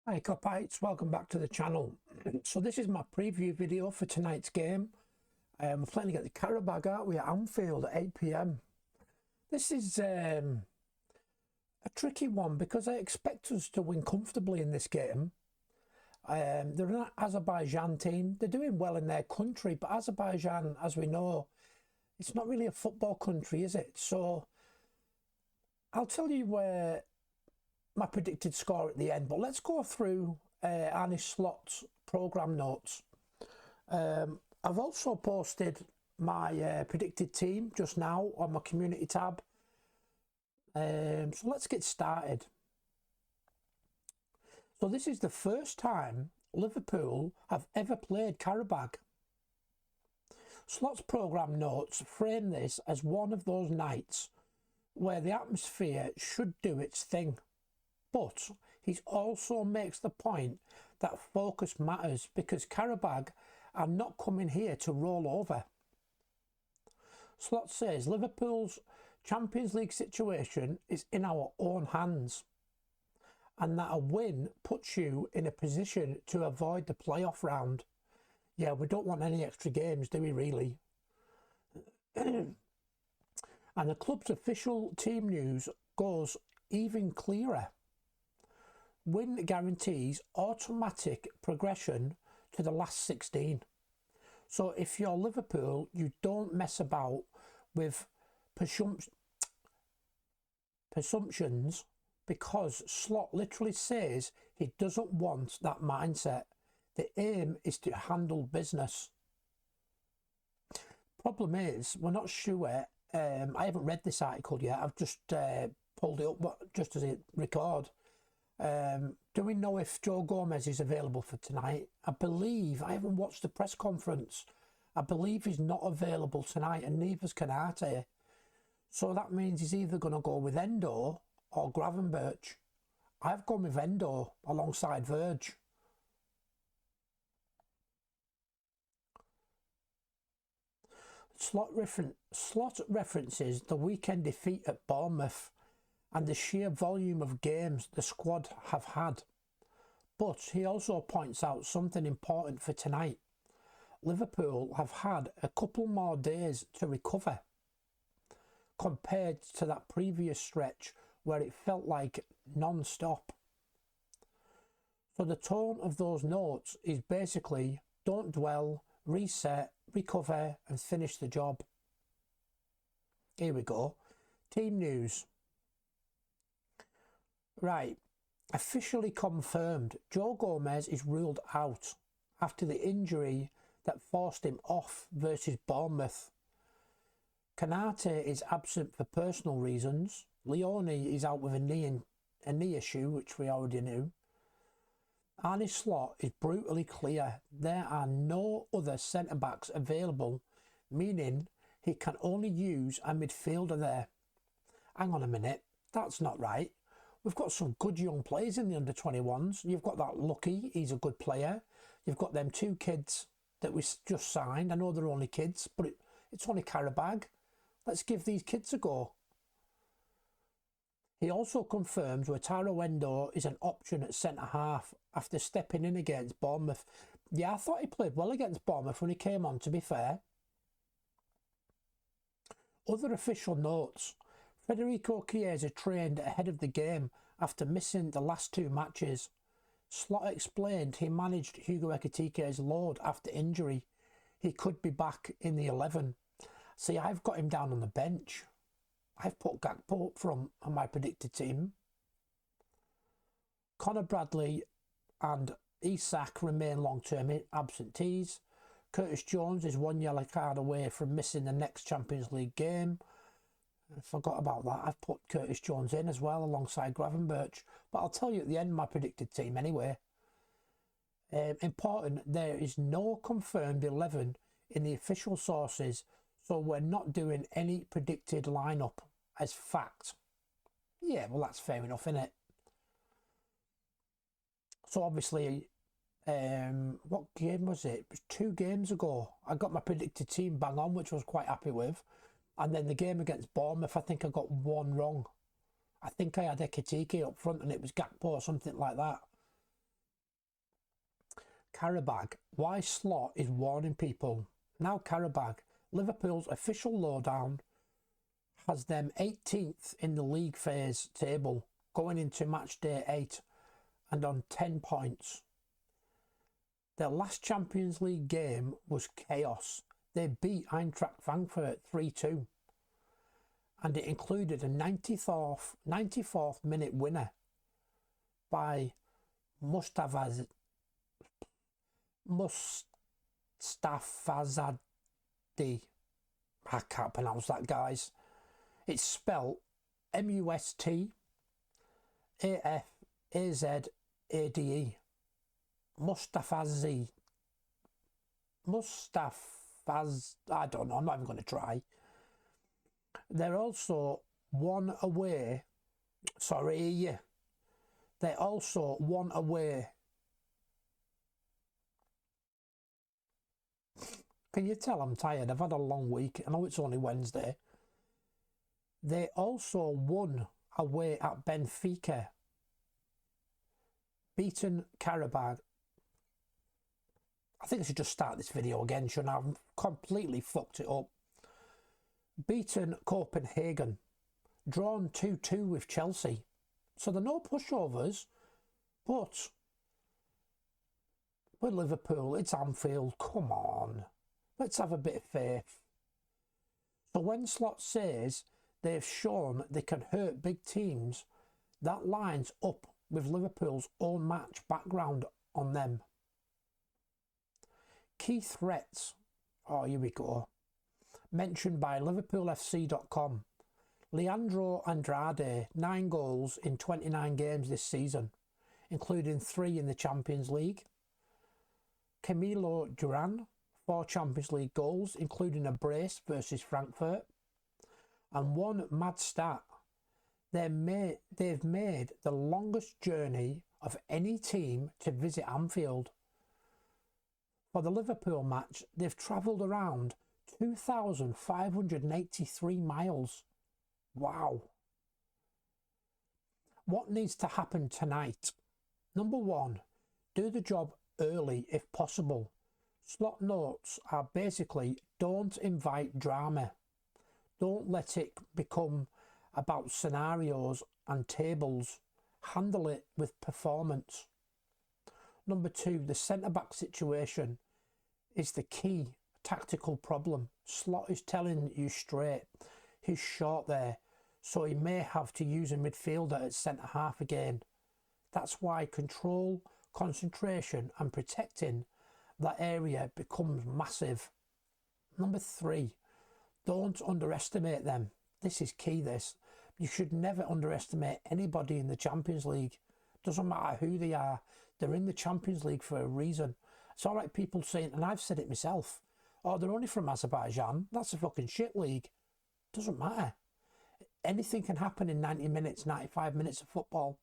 Hi Copites, welcome back to the channel. So this is my preview video for tonight's game. We're playing against the Qarabag, aren't we, at Anfield at 8 p.m. This is a tricky one because I expect us to win comfortably in this game. They're an Azerbaijan team. They're doing well in their country, but Azerbaijan, as we know, it's not really a football country, is it? So I'll tell you where my predicted score at the end, but let's go through Arne Slot's programme notes. I've also posted my predicted team just now on my community tab. So let's get started. So this is the first time Liverpool have ever played Qarabag. Slot's programme notes frame this as one of those nights where the atmosphere should do its thing. But he also makes the point that focus matters because Qarabag are not coming here to roll over. Slot says Liverpool's Champions League situation is in our own hands and that a win puts you in a position to avoid the playoff round. Yeah, we don't want any extra games, do we really? And the club's official team news goes even clearer. Win guarantees automatic progression to the last 16. So if you're Liverpool, you don't mess about with presumptions because Slot literally says he doesn't want that mindset. The aim is to handle business. Problem is, we're not sure. I haven't read this article yet. I've just pulled it up just as it record. Do we know if Joe Gomez is available for tonight? I haven't watched the press conference. I believe he's not available tonight, and neither's Canate. So that means he's either going to go with Endo or Gravenberch. I've gone with Endo alongside Verge. Slot references the weekend defeat at Bournemouth and the sheer volume of games the squad have had. But he also points out something important for tonight. Liverpool have had a couple more days to recover compared to that previous stretch where it felt like non-stop. So the tone of those notes is basically don't dwell, reset, recover and finish the job. Here we go. Team news. Right, officially confirmed, Joe Gomez is ruled out after the injury that forced him off versus Bournemouth. Canate is absent for personal reasons. Leone is out with a knee issue, which we already knew. Arne Slot is brutally clear. There are no other centre-backs available, meaning he can only use a midfielder there. Hang on a minute, that's not right. We've got some good young players in the under-21s. You've got that Lucky, he's a good player. You've got them two kids that we just signed. I know they're only kids, but it's only Qarabag. Let's give these kids a go. He also confirms Wataru Endo is an option at centre-half after stepping in against Bournemouth. Yeah, I thought he played well against Bournemouth when he came on, to be fair. Other official notes. Federico Chiesa trained ahead of the game after missing the last two matches. Slot explained he managed Hugo Ekitike's load after injury. He could be back in the 11. See, I've got him down on the bench. I've put Gakpo up front on my predicted team. Conor Bradley and Isak remain long-term absentees. Curtis Jones is one yellow card away from missing the next Champions League game. I forgot about that. I've put Curtis Jones in as well alongside Gravenberch. But I'll tell you at the end of my predicted team anyway. Important, there is no confirmed 11 in the official sources, so we're not doing any predicted lineup as fact. Yeah, well, that's fair enough, isn't it? So obviously, what game was it? It was 2 games ago. I got my predicted team bang on, which I was quite happy with. And then the game against Bournemouth, I think I got one wrong. I think I had Ekitike up front and it was Gakpo or something like that. Qarabag, why Slot is warning people. Now Qarabag, Liverpool's official lowdown, has them 18th in the league phase table going into match day 8 and on 10 points. Their last Champions League game was chaos. They beat Eintracht Frankfurt 3-2 and it included a 94th minute winner by Mustafazadeh. I can't pronounce that, guys. It's spelled Mustafazade. I don't know, I'm not even going to try. They're also one away. They're also one away. Can you tell I'm tired? I've had a long week. I know it's only Wednesday. They also won away at Benfica, beaten Qarabag. I think I should just start this video again, shouldn't I? I've completely fucked it up. Beaten Copenhagen, drawn 2-2 with Chelsea. So they're no pushovers, but with Liverpool, it's Anfield. Come on, let's have a bit of faith. So when Slot says they've shown they can hurt big teams, that lines up with Liverpool's own match background on them. Key threats, oh here we go, mentioned by LiverpoolFC.com. Leandro Andrade, 9 goals in 29 games this season, including 3 in the Champions League. Camilo Duran, 4 Champions League goals, including a brace versus Frankfurt. And one mad stat, they've made the longest journey of any team to visit Anfield. For the Liverpool match, they've travelled around 2,583 miles. Wow. What needs to happen tonight? Number 1, do the job early if possible. Slot notes are basically don't invite drama. Don't let it become about scenarios and tables. Handle it with performance. Number 2, the centre-back situation is the key tactical problem. Slot is telling you straight, he's short there, so he may have to use a midfielder at centre-half again. That's why control, concentration and protecting that area becomes massive. Number 3, don't underestimate them. This is key, this. You should never underestimate anybody in the Champions League. Doesn't matter who they are. They're in the Champions League for a reason. It's all right people saying, and I've said it myself, oh, they're only from Azerbaijan. That's a fucking shit league. Doesn't matter. Anything can happen in 90 minutes, 95 minutes of football.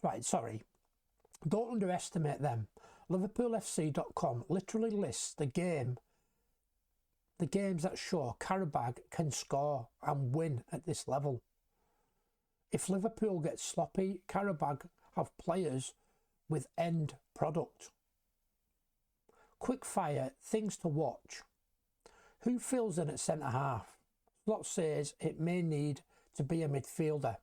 Right, sorry. Don't underestimate them. LiverpoolFC.com literally lists the games that show Qarabag can score and win at this level. If Liverpool gets sloppy, Qarabag have players with end product. Quick fire, things to watch. Who fills in at centre-half? Slot says it may need to be a midfielder.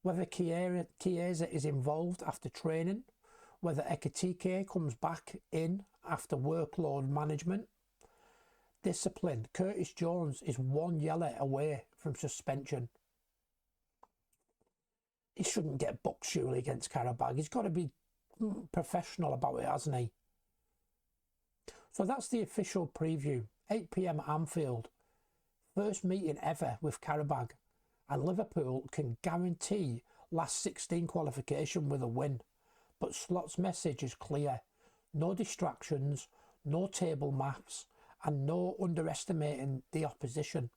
Whether Chiesa is involved after training, whether Ekitike comes back in after workload management. Discipline. Curtis Jones is 1 yellow away from suspension. He shouldn't get booked surely against Qarabag. He's got to be professional about it, hasn't he? So that's the official preview. 8 PM at Anfield. First meeting ever with Qarabag. And Liverpool can guarantee last 16 qualification with a win. But Slot's message is clear. No distractions, no table maths, and no underestimating the opposition.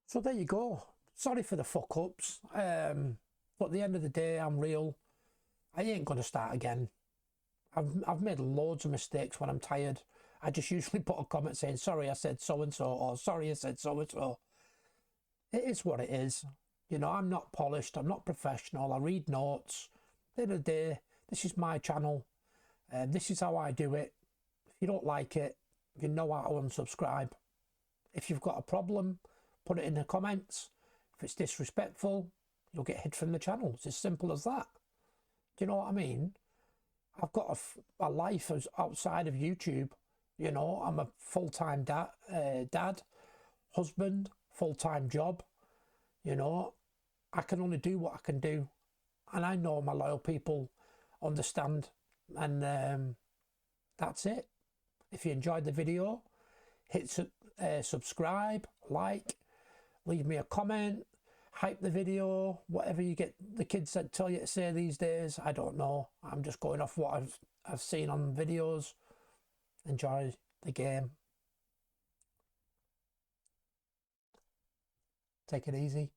So there you go. Sorry for the fuck ups. But at the end of the day, I'm real. I ain't going to start again. I've made loads of mistakes when I'm tired. I just usually put a comment saying, sorry I said so-and-so, or sorry I said so-and-so. It is what it is. You know, I'm not polished, I'm not professional, I read notes. At the end of the day, this is my channel, and this is how I do it. If you don't like it, you know how to unsubscribe. If you've got a problem, put it in the comments. If it's disrespectful, you'll get hid from the channel. It's as simple as that. Do you know what I mean? I've got a life outside of YouTube. You know, I'm a full-time dad, husband, full-time job. You know, I can only do what I can do. And I know my loyal people understand. And that's it. If you enjoyed the video, hit subscribe, like, leave me a comment, hype the video, whatever you get the kids that tell you to say these days. I don't know. I'm just going off what I've seen on videos. Enjoy the game. Take it easy.